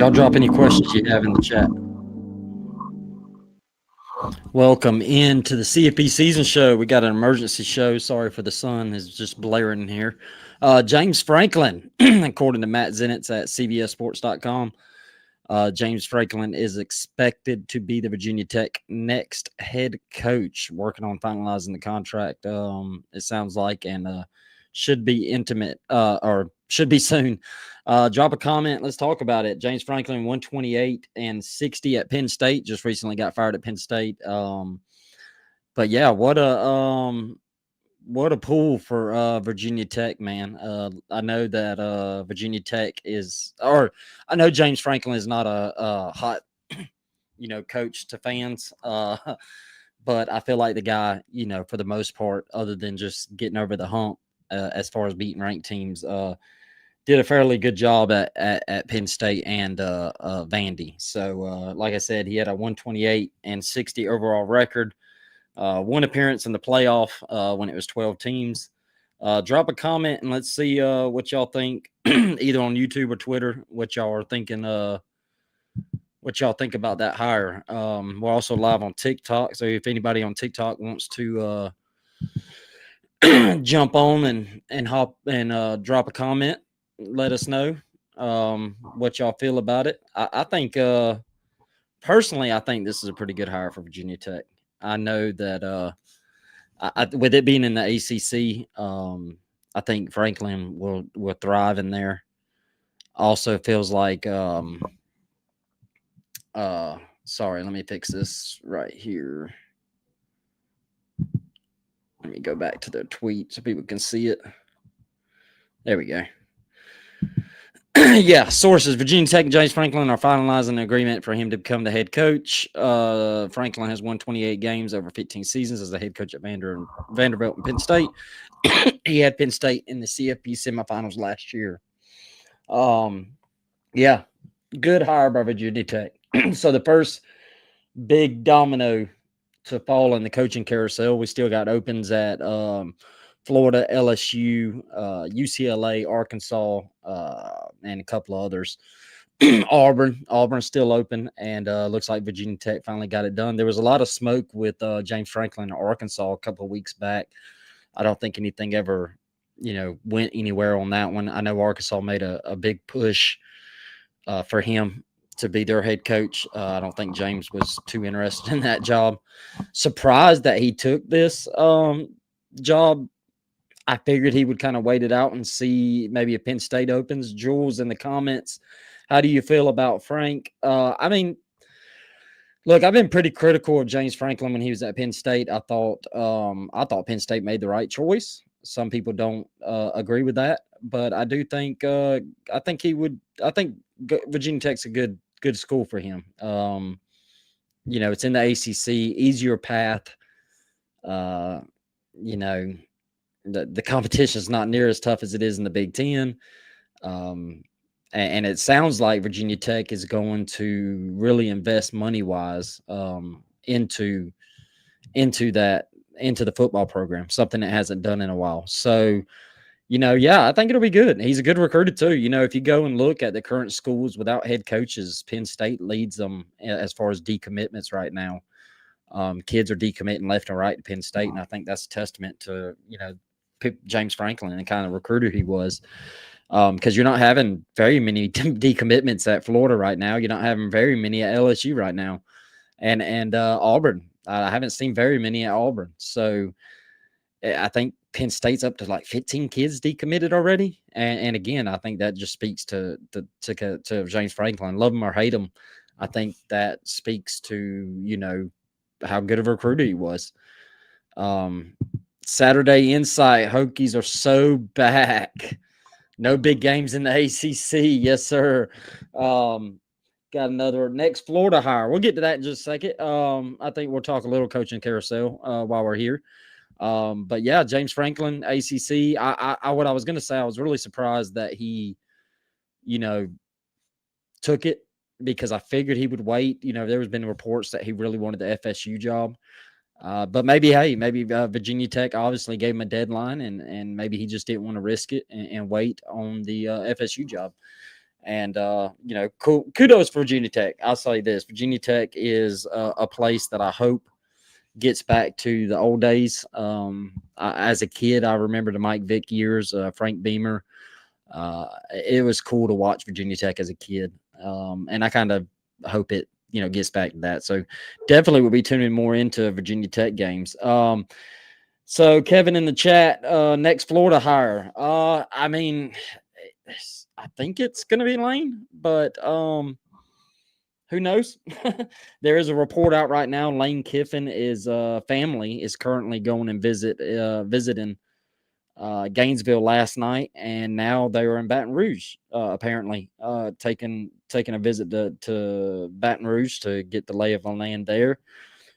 Y'all drop any questions you have in the chat. Welcome into the CFP season show. We got an emergency show. Sorry for the sun is just blaring in here. James Franklin, according to Matt Zenitz at CBSSports.com, James Franklin is expected to be the Virginia Tech next head coach, working on finalizing the contract. It sounds like, and should be intimate or should be soon. Drop a comment. Let's talk about it. James Franklin, 128 and 60 at Penn State. Just recently got fired at Penn State. But yeah, what a pull for Virginia Tech, man. I know that Virginia Tech I know James Franklin is not a hot, coach to fans. But I feel like the guy, for the most part, other than just getting over the hump as far as beating ranked teams, did a fairly good job at Penn State and Vandy. So, like I said, he had a 128 and 60 overall record. One appearance in the playoff when it was 12 teams. Drop a comment and let's see what y'all think, either on YouTube or Twitter, what y'all are thinking. What y'all think about that hire? We're also live on TikTok, so if anybody on TikTok wants to jump on and hop and drop a comment, let us know what y'all feel about it. I think personally, I think this is a pretty good hire for Virginia Tech. I know that with it being in the ACC, I think Franklin will thrive in there. Also feels like sorry, let me fix this right here. Let me go back to the tweet so people can see it. There we go. Yeah, sources. Virginia Tech and James Franklin are finalizing an agreement for him to become the head coach. Franklin has won 28 games over 15 seasons as the head coach at Vanderbilt and Penn State. He had Penn State in the CFP semifinals last year. Yeah, good hire by Virginia Tech. So the first big domino to fall in the coaching carousel, we still got opens at Florida, LSU, UCLA, Arkansas, and a couple of others. Auburn's still open, and looks like Virginia Tech finally got it done. There was a lot of smoke with James Franklin in Arkansas a couple of weeks back. I don't think anything ever, went anywhere on that one. I know Arkansas made a big push for him to be their head coach. I don't think James was too interested in that job. Surprised that he took this job. I figured he would kind of wait it out and see maybe if Penn State opens. Jules in the comments, how do you feel about Frank? I mean, look, I've been pretty critical of James Franklin when he was at Penn State. I thought Penn State made the right choice. Some people don't agree with that, but I do think I think Virginia Tech's a good school for him. It's in the ACC, easier path. The competition is not near as tough as it is in the Big Ten. And it sounds like Virginia Tech is going to really invest money-wise into the football program, something it hasn't done in a while. So, I think it'll be good. He's a good recruiter too. If you go and look at the current schools without head coaches, Penn State leads them as far as decommitments right now. Kids are decommitting left and right to Penn State, and I think that's a testament to, James Franklin and the kind of recruiter he was. Because you're not having very many decommitments at Florida right now. You're not having very many at LSU right now, and Auburn. I haven't seen very many at Auburn. So I think Penn State's up to like 15 kids decommitted already. And again, I think that just speaks to James Franklin. Love him or hate him, I think that speaks to how good of a recruiter he was. Saturday Insight, Hokies are so back. No big games in the ACC. Yes, sir. Got another next Florida hire. We'll get to that in just a second. I think we'll talk a little coaching carousel while we're here. But yeah, James Franklin, ACC. What I was going to say, I was really surprised that he, took it because I figured he would wait. There has been reports that he really wanted the FSU job. But maybe Virginia Tech obviously gave him a deadline, and maybe he just didn't want to risk it and wait on the FSU job. And cool. Kudos for Virginia Tech. I'll say this: Virginia Tech is a place that I hope gets back to the old days. As a kid, I remember the Mike Vick years, Frank Beamer. It was cool to watch Virginia Tech as a kid, and I kind of hope it gets back to that. So definitely will be tuning more into Virginia Tech games. So Kevin in the chat, next Florida hire. I mean, I think it's going to be Lane, but who knows? There is a report out right now. Lane Kiffin is family is currently going and visiting Gainesville last night, and now they were in Baton Rouge. Apparently, taking a visit to Baton Rouge to get the lay of the land there.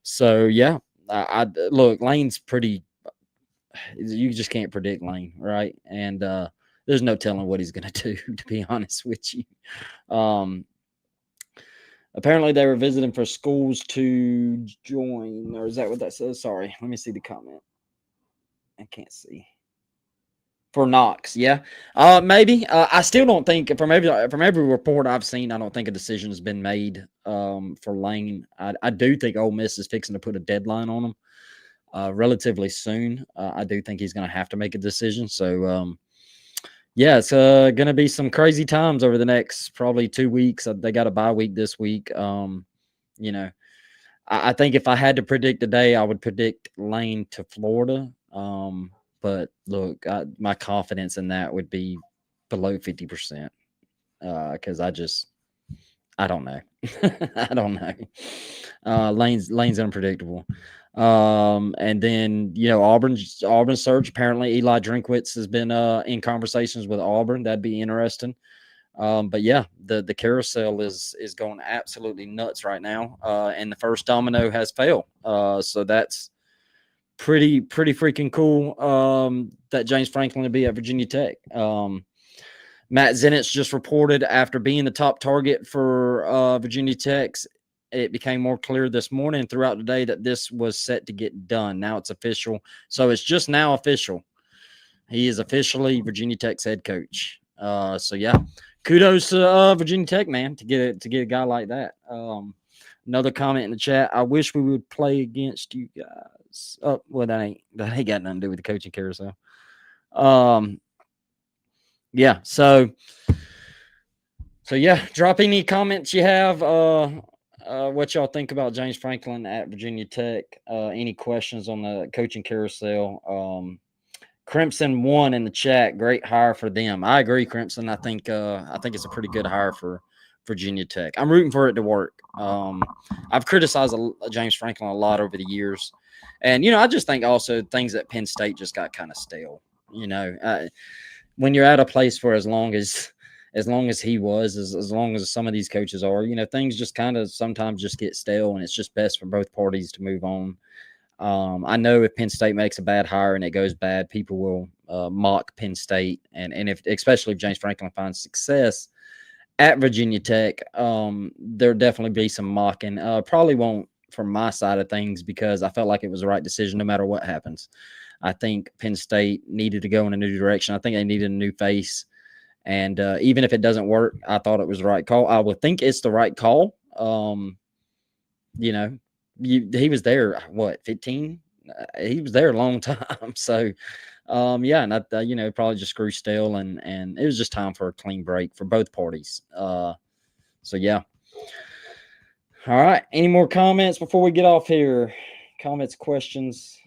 So yeah, I look. Lane's pretty. You just can't predict Lane, right? And there's no telling what he's going to do. To be honest with you. Apparently, they were visiting for schools to join, or is that what that says? Sorry, let me see the comment. I can't see. For Knox, yeah, maybe. I still don't think from every report I've seen, I don't think a decision has been made for Lane. I do think Ole Miss is fixing to put a deadline on him relatively soon. I do think he's going to have to make a decision. So yeah, it's going to be some crazy times over the next probably 2 weeks. They got a bye week this week. I think if I had to predict a day, I would predict Lane to Florida. But look, my confidence in that would be below 50%. Because I don't know. I don't know. Lane's unpredictable. And then Auburn's search. Apparently, Eli Drinkwitz has been in conversations with Auburn. That'd be interesting. But yeah, the carousel is going absolutely nuts right now. And the first domino has failed. So that's pretty freaking cool. That James Franklin will be at Virginia Tech. Matt Zenitz just reported after being the top target for Virginia Tech, it became more clear this morning and throughout the day that this was set to get done. Now it's official. So it's just now official. He is officially Virginia Tech's head coach. So yeah, kudos to Virginia Tech, man, to get a guy like that. Another comment in the chat. I wish we would play against you guys. Oh, well, that ain't got nothing to do with the coaching carousel. Yeah, so yeah, drop any comments you have. What y'all think about James Franklin at Virginia Tech? Any questions on the coaching carousel? Crimson won in the chat. Great hire for them. I agree, Crimson. I think it's a pretty good hire for Virginia Tech. I'm rooting for it to work. I've criticized James Franklin a lot over the years, and I just think also things at Penn State just got kind of stale. When you're at a place for as long as he was, as long as some of these coaches are, things just kind of sometimes just get stale, and it's just best for both parties to move on. I know if Penn State makes a bad hire and it goes bad, people will mock Penn State, and especially if James Franklin finds success at Virginia Tech, there'll definitely be some mocking. Probably won't from my side of things because I felt like it was the right decision no matter what happens. I think Penn State needed to go in a new direction. I think they needed a new face. And even if it doesn't work, I thought it was the right call. I would think it's the right call. He was there, 15? He was there a long time. So, yeah, and probably just grew stale, and it was just time for a clean break for both parties. So, yeah. All right. Any more comments before we get off here? Comments, questions?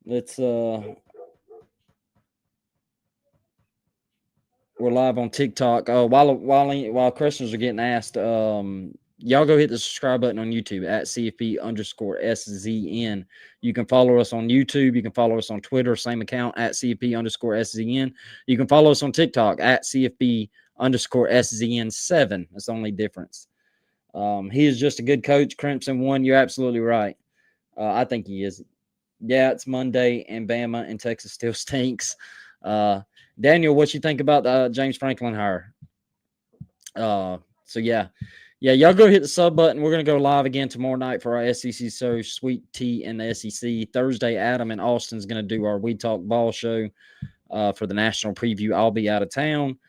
Let's we're live on TikTok. While questions are getting asked, y'all go hit the subscribe button on YouTube at CFP_SZN. You can follow us on YouTube. You can follow us on Twitter, same account at CFP_SZN. You can follow us on TikTok at CFP_SZN7. That's the only difference. He is just a good coach. Crimson won. You're absolutely right. I think he is. Yeah, it's Monday, and Bama and Texas still stinks. Daniel, what you think about the James Franklin hire? So yeah, y'all go hit the sub button. We're gonna go live again tomorrow night for our SEC show, Sweet Tea and the SEC. Thursday, Adam and Austin's gonna do our We Talk Ball show for the national preview. I'll be out of town.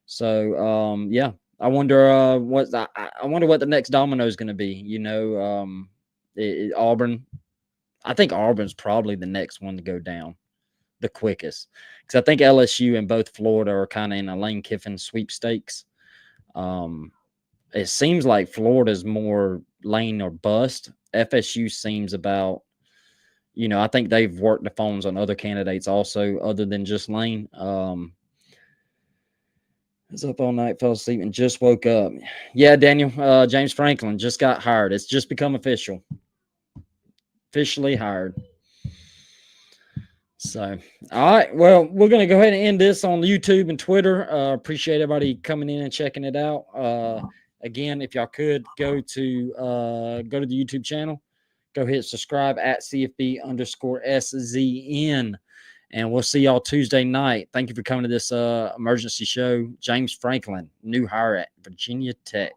So yeah, I wonder I wonder what the next domino is going to be. Auburn. I think Auburn's probably the next one to go down the quickest, because I think LSU and both Florida are kind of in a Lane Kiffin sweepstakes. Um, it seems like Florida's more Lane or bust. FSU seems about, I think they've worked the phones on other candidates also, other than just Lane. I was up all night, fell asleep, and just woke up. Yeah, Daniel, James Franklin just got hired. It's just become officially hired. So, all right. Well, we're going to go ahead and end this on YouTube and Twitter. Appreciate everybody coming in and checking it out. Again, if y'all could go to the YouTube channel, go hit subscribe at CFB_SZN. And we'll see y'all Tuesday night. Thank you for coming to this emergency show. James Franklin, new hire at Virginia Tech.